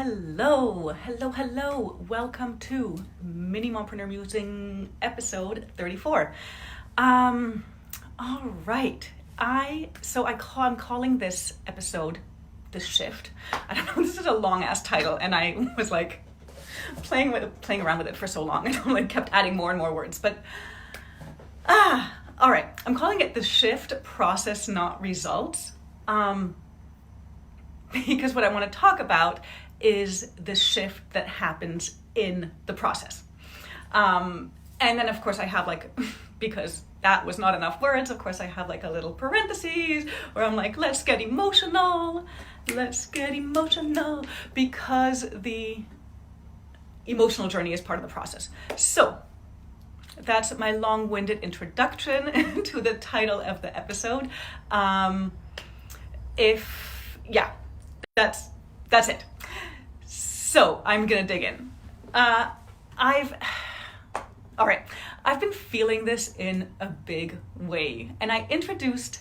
Hello. Welcome to Mini Mompreneur Musing episode 34. All right. I'm calling this episode The Shift. I don't know, this is a long ass title, and I was like playing around with it for so long, and I kept adding more and more words. But all right. I'm calling it The Shift, Process, Not Results. Because what I want to talk about is the shift that happens in the process. And then of course I have because that was not enough words, of course I have a little parentheses where I'm like, let's get emotional, because the emotional journey is part of the process. So that's my long-winded introduction to the title of the episode. That's it. So I'm gonna dig in. I've been feeling this in a big way, and I did introduce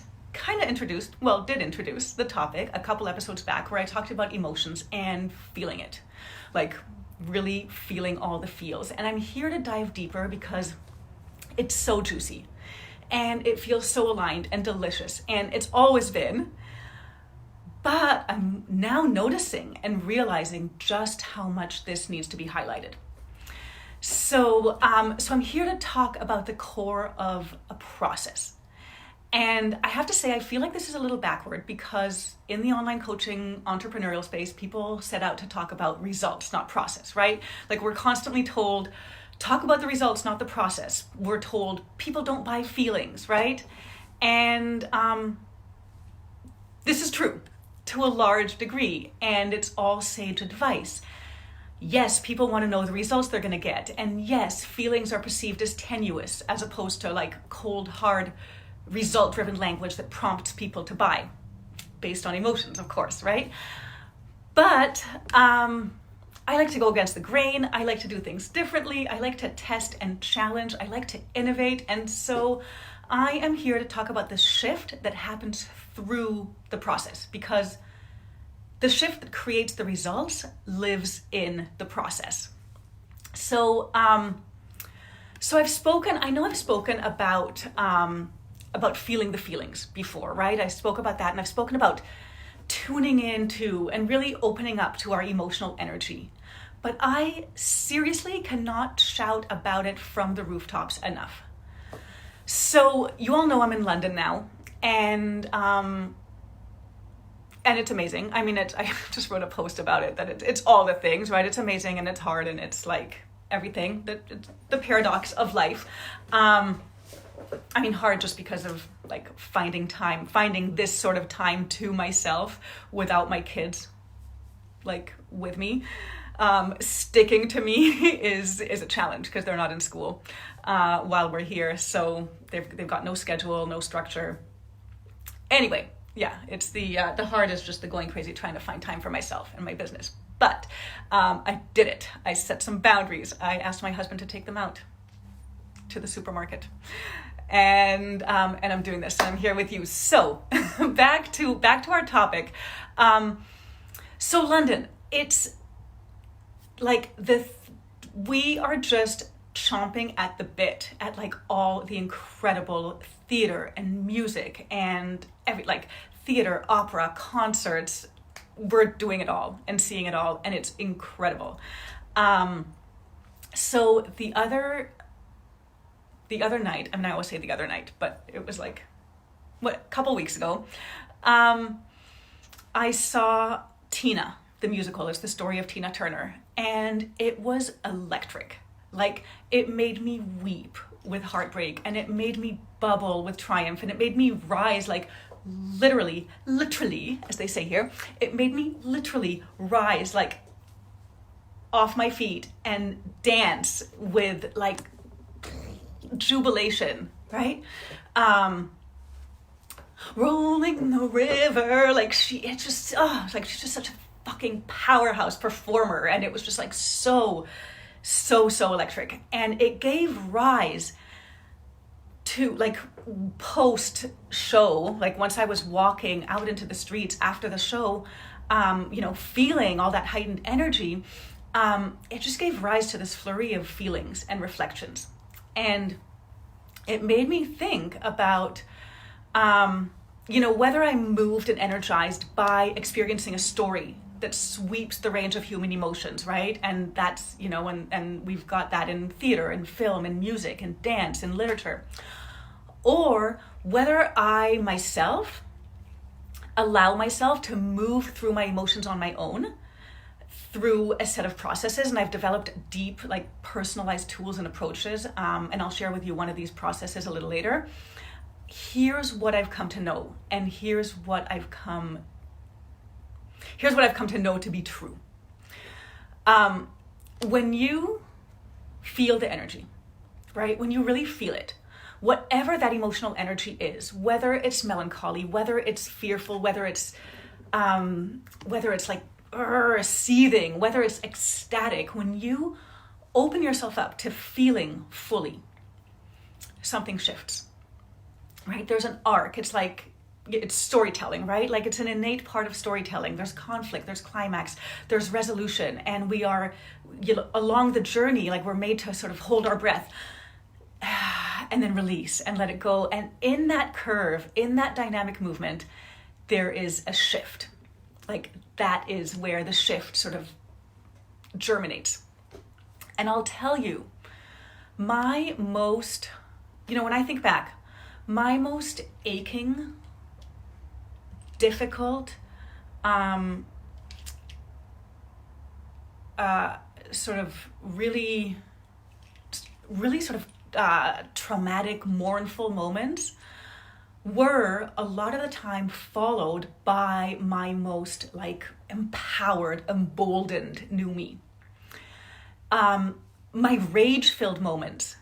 the topic a couple episodes back where I talked about emotions and feeling it, really feeling all the feels. And I'm here to dive deeper because it's so juicy and it feels so aligned and delicious, and it's always been. But I'm now noticing and realizing just how much this needs to be highlighted. So I'm here to talk about the core of a process. And I have to say, I feel like this is a little backward because in the online coaching entrepreneurial space, people set out to talk about results, not process, right? We're constantly told, talk about the results, not the process. We're told people don't buy feelings, right? And this is true to a large degree, and it's all sage advice. Yes, people want to know the results they're going to get, and yes, feelings are perceived as tenuous as opposed to cold, hard, result-driven language that prompts people to buy based on emotions, of course, right? But I like to go against the grain. I like to do things differently. I like to test and challenge. I like to innovate, and so I am here to talk about the shift that happens through the process, because the shift that creates the results lives in the process. So I've spoken about feeling the feelings before, right? I spoke about that, and I've spoken about tuning into and really opening up to our emotional energy. But I seriously cannot shout about it from the rooftops enough. So you all know I'm in London now, and it's amazing. I mean, I just wrote a post about it, that it's all the things, right? It's amazing, and it's hard, and it's everything, the paradox of life. Hard just because of finding this sort of time to myself without my kids, with me. Sticking to me is a challenge because they're not in school while we're here, so they've got no schedule, no structure. Anyway, yeah, it's the hard is just the going crazy trying to find time for myself and my business. But I did it. I set some boundaries. I asked my husband to take them out to the supermarket, and I'm doing this. And I'm here with you. So back to our topic. So London, it's we are just chomping at the bit at all the incredible theater and music and theater, opera, concerts. We're doing it all and seeing it all, and it's incredible. So the other night, I always say the other night, but it was a couple weeks ago, I saw Tina, the musical. It's the story of Tina Turner, and it was electric. It made me weep with heartbreak, and it made me bubble with triumph, and it made me rise, literally, as they say here, it made me literally rise, off my feet and dance with, jubilation, right? Rolling the river, she's just such a fucking powerhouse performer, and it was just so electric, and it gave rise to post show, once I was walking out into the streets after the show, feeling all that heightened energy, it just gave rise to this flurry of feelings and reflections. And it made me think about, whether I'm moved and energized by experiencing a story that sweeps the range of human emotions, right? And that's, and we've got that in theater and film and music and dance and literature. Or whether I myself allow myself to move through my emotions on my own through a set of processes. And I've developed deep, personalized tools and approaches. And I'll share with you one of these processes a little later. Here's what I've come to know. And here's what I've come to know to be true. When you feel the energy, right? When you really feel it, whatever that emotional energy is, whether it's melancholy, whether it's fearful, whether it's seething, whether it's ecstatic, when you open yourself up to feeling fully, something shifts, right? There's an arc. It's storytelling, right? It's an innate part of storytelling. There's conflict, there's climax, there's resolution, and we are, along the journey, we're made to sort of hold our breath and then release and let it go. And in that curve, in that dynamic movement, there is a shift. That is where the shift sort of germinates. And I'll tell you, when I think back, my most aching, difficult, traumatic, mournful moments were a lot of the time followed by my most empowered, emboldened new me. My rage-filled moments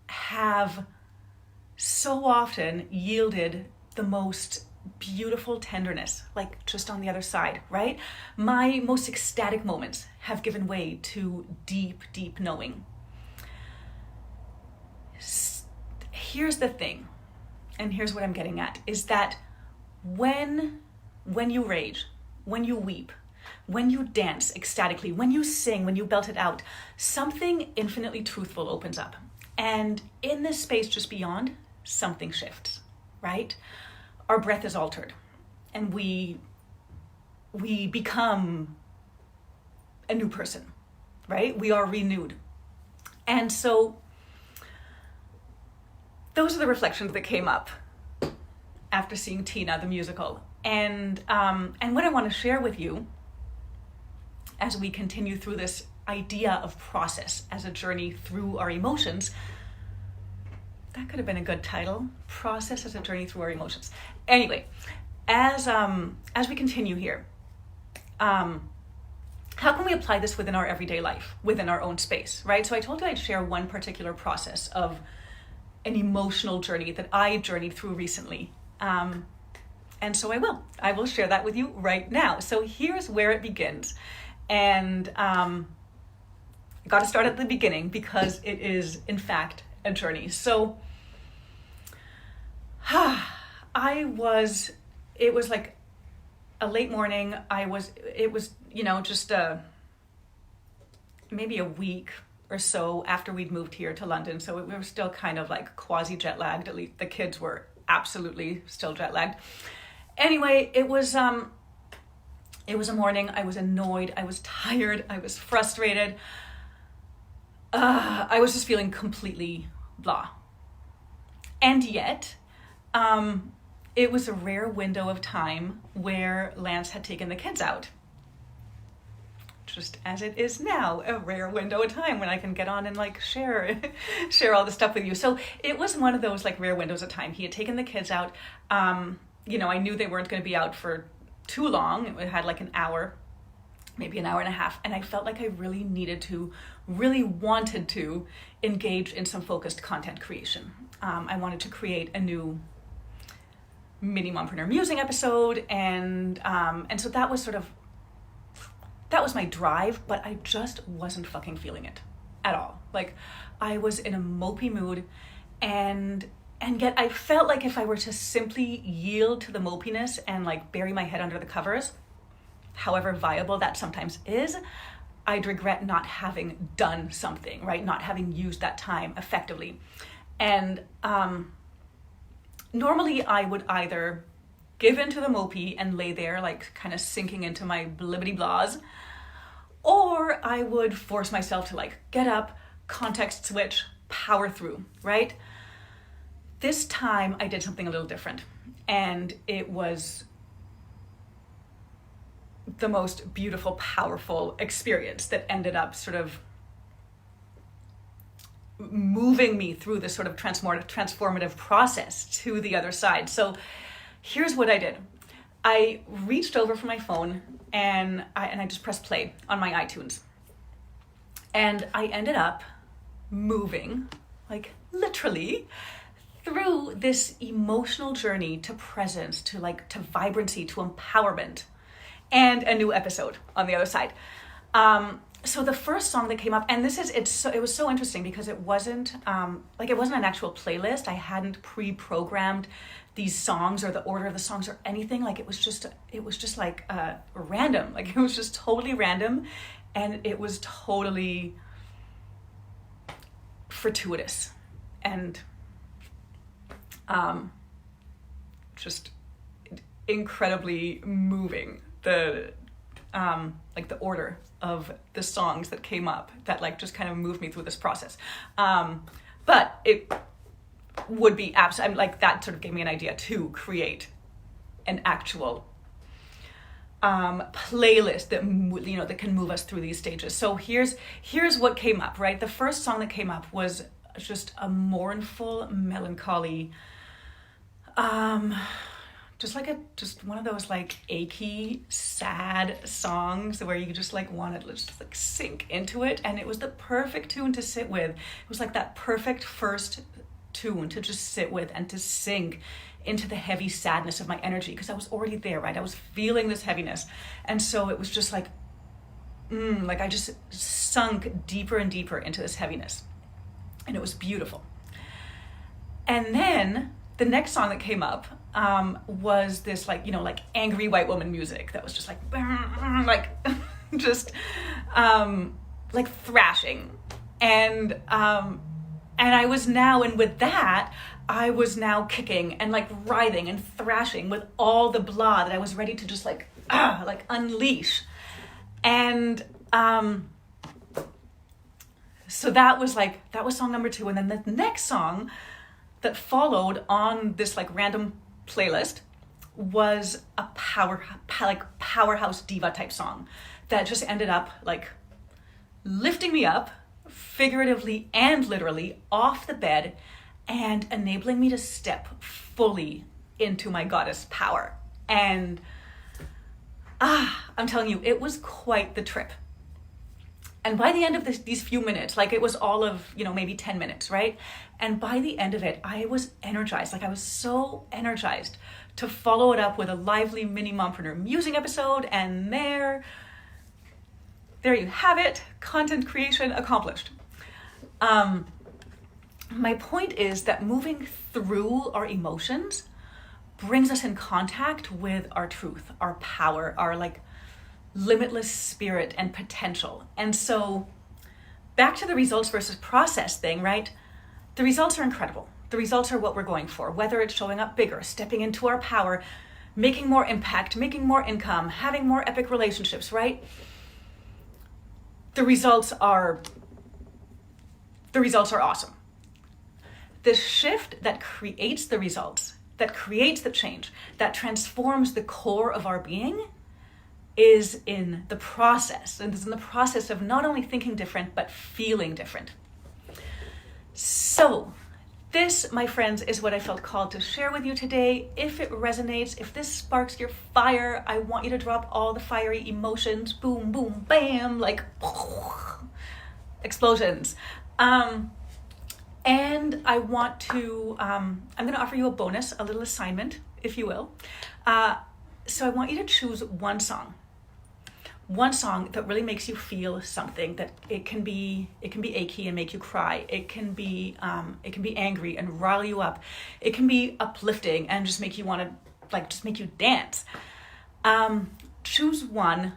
have so often yielded the most beautiful tenderness, just on the other side, right? My most ecstatic moments have given way to deep, deep knowing. Here's the thing, and here's what I'm getting at, is that when you rage, when you weep, when you dance ecstatically, when you sing, when you belt it out, something infinitely truthful opens up. And in this space just beyond, something shifts, right? Our breath is altered, and we become a new person, right? We are renewed. And so those are the reflections that came up after seeing Tina, the musical. And what I want to share with you as we continue through this idea of process as a journey through our emotions, that could have been a good title, Process as a Journey Through Our Emotions. Anyway, as we continue here, how can we apply this within our everyday life, within our own space, right? So I told you I'd share one particular process of an emotional journey that I journeyed through recently. And so I will share that with you right now. So here's where it begins. And got to start at the beginning because it is, in fact, a journey. So it was like a late morning. It was just maybe a week or so after we'd moved here to London. So we were still kind of quasi jet lagged. At least the kids were absolutely still jet lagged. Anyway, it was a morning. I was annoyed. I was tired. I was frustrated. I was just feeling completely blah. And yet, it was a rare window of time where Lance had taken the kids out. Just as it is now, a rare window of time when I can get on and share all the stuff with you. So it was one of those rare windows of time. He had taken the kids out. I knew they weren't going to be out for too long. It had an hour, maybe an hour and a half. And I felt like I really wanted to engage in some focused content creation. I wanted to create a new mini Mompreneur Musing episode. And so that was that was my drive, but I just wasn't fucking feeling it at all. I was in a mopey mood, and yet I felt like if I were to simply yield to the mopiness and bury my head under the covers, however viable that sometimes is, I'd regret not having done something, right? Not having used that time effectively. And normally I would either give into the mopey and lay there like kind of sinking into my blibbity blahs, or I would force myself to like get up, context switch, power through, right? This time I did something a little different, and it was the most beautiful, powerful experience that ended up sort of moving me through this sort of transformative process to the other side. So here's what I did. I reached over for my phone and I just pressed play on my iTunes. And I ended up moving, like literally, through this emotional journey to presence, to vibrancy, to empowerment, and a new episode on the other side. So the first song that came up, and it was so interesting because it wasn't it wasn't an actual playlist. I hadn't pre-programmed these songs or the order of the songs or anything. Like it was just random. Like it was just totally random, and it was totally fortuitous and just incredibly moving. The order of the songs that came up that like just kind of moved me through this process. But it would be I'm like, that sort of gave me an idea to create an actual playlist that that can move us through these stages. So here's what came up, right? The first song that came up was just a mournful, melancholy, just one of those like achy, sad songs where you just like want to just like sink into it. And it was the perfect tune to sit with. It was like that perfect first tune to just sit with and to sink into the heavy sadness of my energy, because I was already there, right? I was feeling this heaviness. And so it was just like I just sunk deeper and deeper into this heaviness. And it was beautiful. And then the next song that came up was this like angry white woman music that was just like just like thrashing. And I was now, and with that, I was now kicking and like writhing and thrashing with all the blah that I was ready to just like unleash. And so that was song number 2. And then the next song that followed on this like random playlist was a powerhouse diva type song that just ended up like lifting me up figuratively and literally off the bed and enabling me to step fully into my goddess power. And I'm telling you, it was quite the trip. And by the end of these few minutes, like it was all of, maybe 10 minutes, right? And by the end of it, I was energized. Like I was so energized to follow it up with a lively mini mompreneur musing episode. And there you have it. Content creation accomplished. My point is that moving through our emotions brings us in contact with our truth, our power, our like limitless spirit and potential. And so back to the results versus process thing, right? The results are incredible. The results are what we're going for, whether it's showing up bigger, stepping into our power, making more impact, making more income, having more epic relationships, right? The results are awesome. The shift that creates the results, that creates the change, that transforms the core of our being is in the process. And it's in the process of not only thinking different, but feeling different. So this, my friends, is what I felt called to share with you today. If it resonates, if this sparks your fire, I want you to drop all the fiery emotions, boom, boom, bam, like explosions. And I want to, I'm going to offer you a bonus, a little assignment, if you will. So I want you to choose one song that really makes you feel something. That it can be achy and make you cry. It can be angry and rile you up. It can be uplifting and just make you want to just make you dance. choose one,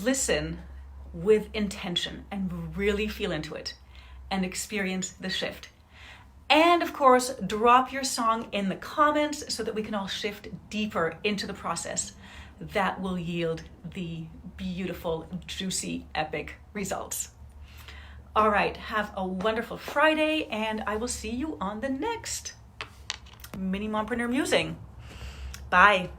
listen with intention and really feel into it and experience the shift. And of course, drop your song in the comments so that we can all shift deeper into the process. That will yield the beautiful, juicy, epic results. All right, have a wonderful Friday, and I will see you on the next Mini Mompreneur Musing. Bye.